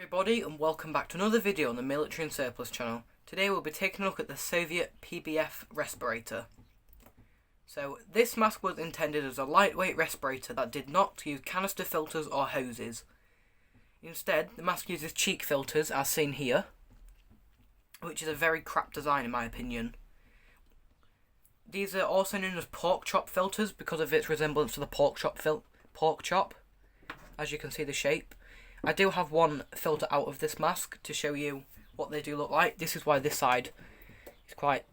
Everybody, and welcome back to another video on the Military and Surplus channel. Today we'll be taking a look at the Soviet PBF respirator. So this mask was intended as a lightweight respirator that did not use canister filters or hoses. Instead, the mask uses cheek filters as seen here, which is a very crap design in my opinion. These are also known as pork chop filters because of its resemblance to the pork chop, as you can see the shape. I do have one filter out of this mask to show you what they do look like. This is why this side is quite,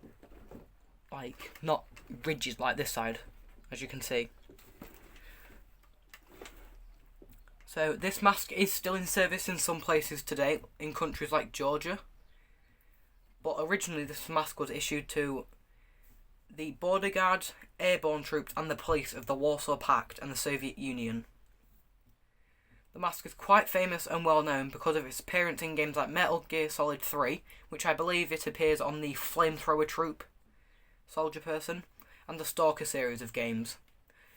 not rigid like this side, as you can see. So this mask is still in service in some places today, in countries like Georgia. But originally this mask was issued to the border guards, airborne troops and the police of the Warsaw Pact and the Soviet Union. The mask is quite famous and well known because of its appearance in games like Metal Gear Solid 3, which I believe it appears on the Flamethrower Troop soldier person, and the Stalker series of games.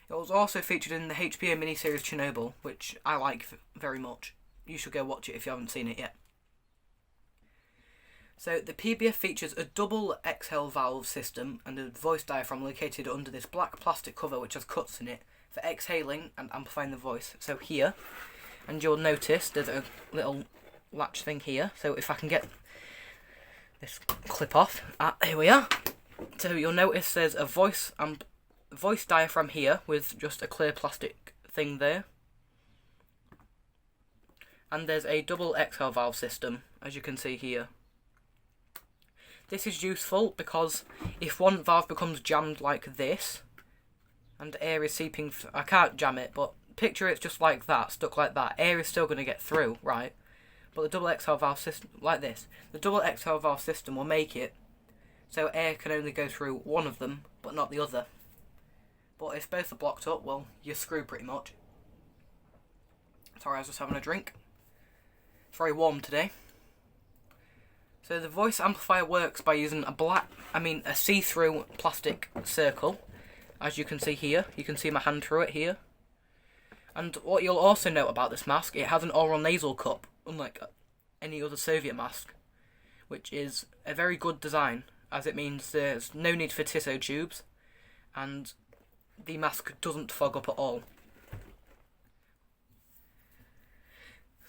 It was also featured in the HBO miniseries Chernobyl, which I like very much. You should go watch it if you haven't seen it yet. So the PBF features a double exhale valve system and a voice diaphragm located under this black plastic cover which has cuts in it for exhaling and amplifying the voice. So here, and you'll notice there's a little latch thing here. So if I can get this clip off, here we are. So you'll notice there's a voice diaphragm here with just a clear plastic thing there. And there's a double exhale valve system, as you can see here. This is useful because if one valve becomes jammed like this, and air is seeping, I can't jam it, but picture it's just like that, stuck like that. Air is still going to get through, right? But the double exhale valve system, like this, the double exhale valve system will make it so air can only go through one of them, but not the other. But if both are blocked up, well, you're screwed pretty much. Sorry, I was just having a drink. It's very warm today. So the voice amplifier works by using a see-through plastic circle. As you can see here, you can see my hand through it here. And what you'll also note about this mask, it has an oral nasal cup, unlike any other Soviet mask, which is a very good design, as it means there's no need for tissue tubes, and the mask doesn't fog up at all.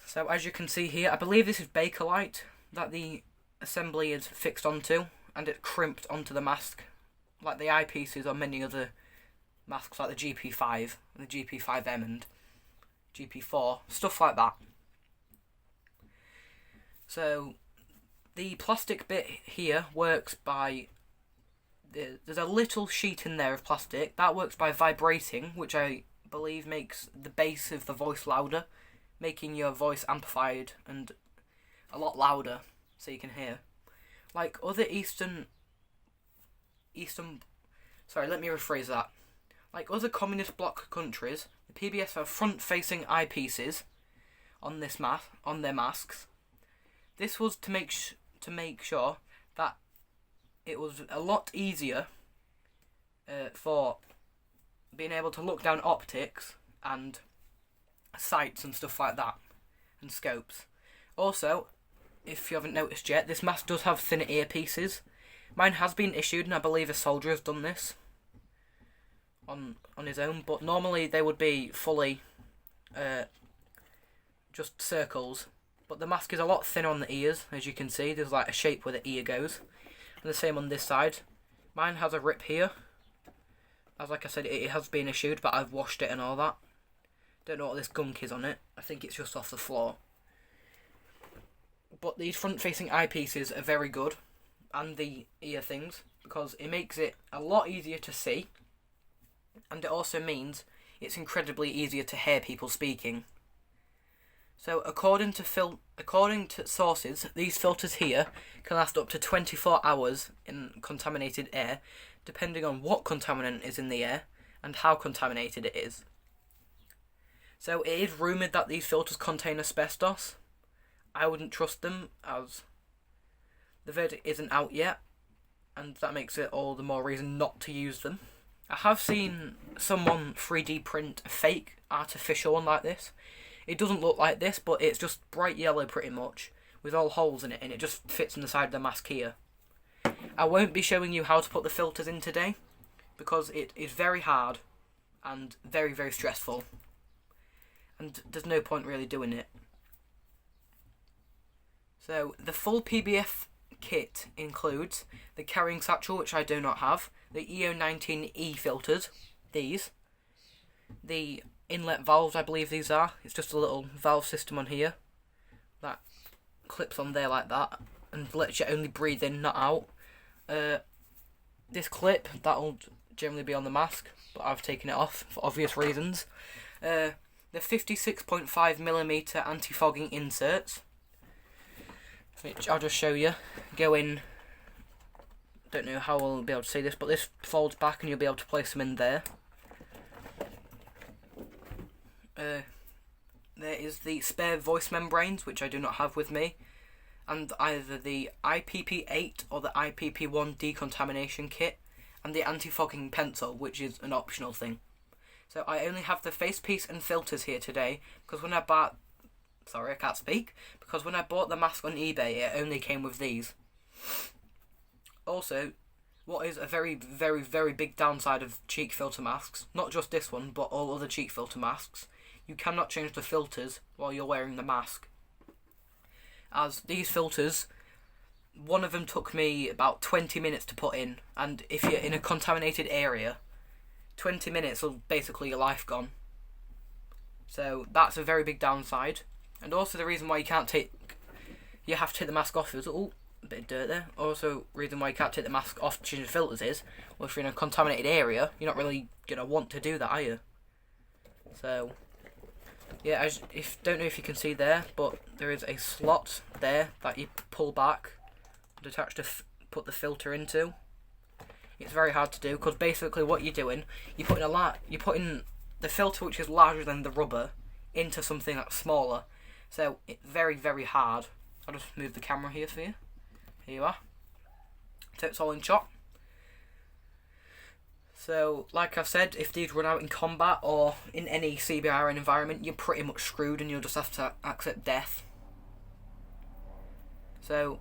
So as you can see here, I believe this is Bakelite that the assembly is fixed onto, and it's crimped onto the mask, like the eyepieces or many other masks like the GP5, the GP5M and GP4, stuff like that. So the plastic bit here works by, there's a little sheet in there of plastic, that works by vibrating, which I believe makes the bass of the voice louder, making your voice amplified and a lot louder so you can hear. Like other sorry, let me rephrase that. Like other communist bloc countries, the PBS have front-facing eyepieces on their masks. This was to make sure that it was a lot easier for being able to look down optics and sights and stuff like that, and scopes. Also, if you haven't noticed yet, this mask does have thinner earpieces. Mine has been issued, and I believe a soldier has done this on his own, but normally they would be fully just circles. But the mask is a lot thinner on the ears, as you can see. There's like a shape where the ear goes, and the same on this side. Mine has a rip here. As like I said, it has been issued, but I've washed it and all that. Don't know what this gunk is on it. I think it's just off the floor. But these front-facing eyepieces are very good, and the ear things, because it makes it a lot easier to see, and it also means it's incredibly easier to hear people speaking. So according to sources, these filters here can last up to 24 hours in contaminated air, depending on what contaminant is in the air and how contaminated it is. So it is rumoured that these filters contain asbestos. I wouldn't trust them, as the verdict isn't out yet, and that makes it all the more reason not to use them. I have seen someone 3D print a fake artificial one like this. It doesn't look like this, but it's just bright yellow pretty much, with all holes in it, and it just fits in the side of the mask here. I won't be showing you how to put the filters in today, because it is very hard and very, very stressful, and there's no point really doing it. So the full PBF kit includes the carrying satchel, which I do not have, the EO19E filters, these, the inlet valves, I believe these are. It's just a little valve system on here that clips on there like that and lets you only breathe in, not out. This clip, that'll generally be on the mask, but I've taken it off for obvious reasons. The 56.5mm anti-fogging inserts, which I'll just show you. Go in, don't know how we'll be able to see this, but this folds back and you'll be able to place them in there. There is the spare voice membranes, which I do not have with me, and either the IPP8 or the IPP1 decontamination kit, and the anti-fogging pencil, which is an optional thing. So I only have the face piece and filters here today, because when I bought... Sorry, I can't speak. Because when I bought the mask on eBay, it only came with these. Also, what is a very, very, very big downside of cheek filter masks, not just this one, but all other cheek filter masks, you cannot change the filters while you're wearing the mask. As these filters, one of them took me about 20 minutes to put in, and if you're in a contaminated area, 20 minutes will basically your life gone. So that's a very big downside. And also the reason why you have to take the mask off is, oh, a bit of dirt there. Also, reason why you can't take the mask off to change the filters is, well, if you're in a contaminated area, you're not really going to want to do that, are you? So, yeah, don't know if you can see there, but there is a slot there that you pull back and attach to put the filter into. It's very hard to do, because basically what you're doing, you're putting the filter, which is larger than the rubber, into something that's smaller. So it's very, very hard. I'll just move the camera here for you. Here you are. So it's all in shot. So, like I've said, if these run out in combat or in any CBRN environment, you're pretty much screwed and you'll just have to accept death. So,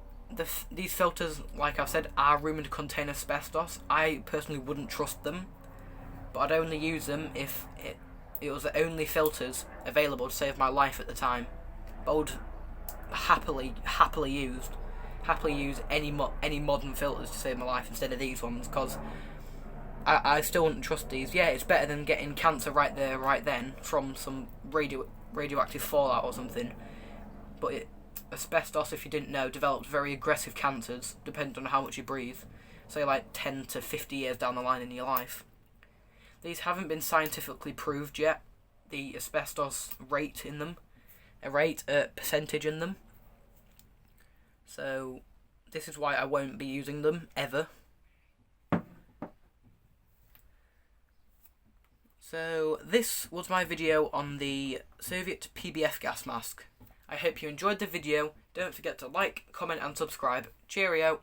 these filters, like I've said, are rumoured to contain asbestos. I personally wouldn't trust them, but I'd only use them if it was the only filters available to save my life at the time. But I would happily use any modern filters to save my life instead of these ones, because I still wouldn't trust these. Yeah, it's better than getting cancer right there, right then, from some radioactive fallout or something. But asbestos, if you didn't know, develops very aggressive cancers, depending on how much you breathe. Say like 10 to 50 years down the line in your life. These haven't been scientifically proved yet, the asbestos rate in them. Percentage in them. So, this is why I won't be using them, ever. So, this was my video on the Soviet PBF gas mask. I hope you enjoyed the video. Don't forget to like, comment and subscribe. Cheerio!